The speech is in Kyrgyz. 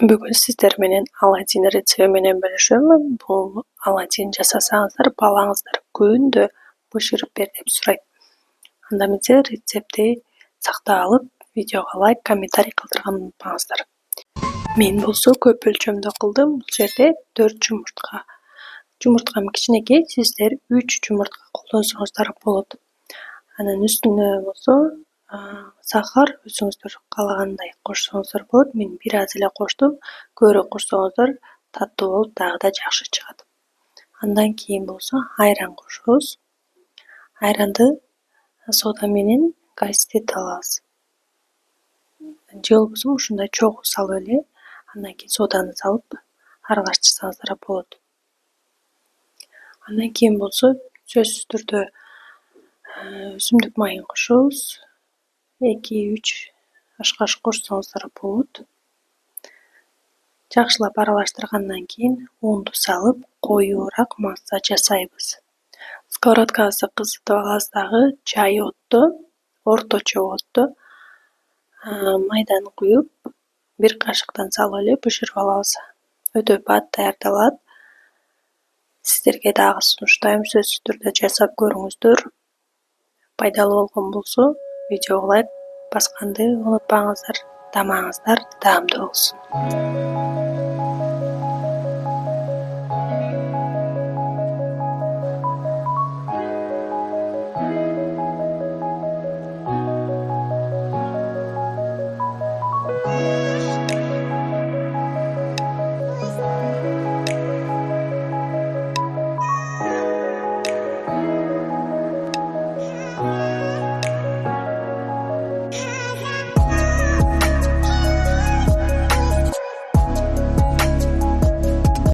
Бүгүн сиздер менен оладьин рецепти менен бөлүшөм. Бул оладьин жасасаңыздар, балаңыздар күндө бышырып бер деп сурайт. Анда эмесе рецептти сактап алып, видеого лайк, комментарий калтырганды унутпаңыздар. Мен болсо көп өлчөмдө кылдым. Бул жерде 4 жумуртка. Жумурткам кичинекей, сиздер 3 жумуртка колдонсоңуздар болот. Анан үстүнө болсо сахар өзүңүздөр каалагандай кошсоңуздар болот. Мен бир аз эле коштум. Көбүрөөк кошсоңуздар таттуу болуп, дагы да жакшы чыгат. Андан кийин болсо айран кошобуз. Айранды сода менен гасиздете алабыз. Же болбосо ушундай чогуу салып эле, андан кийин соданы салып аралаштырсаңыздар болот. Андан кийин болсо сөзсүз түрдө өсүмдүк майын кошобуз. 2-3 аш кашык кошсоңуздар болот. Жакшылап аралаштыргандан кийин унду салып, коюураак масса жасайбыз. Сковородкабызды кызытып алабыз дагы, жай отто, орточо отто майданы куюп, бир кашыктан салып эле бышырып алабыз. Өтө бат даярдалат. Сиздерге дагы сунуштайм, сөзсүз түрдө жасап көрүңүздөр. Пайдалуу болгон болсо, видеого лайк басканды унутпаңыздар. Тамагыңыздар даамдуу болсун.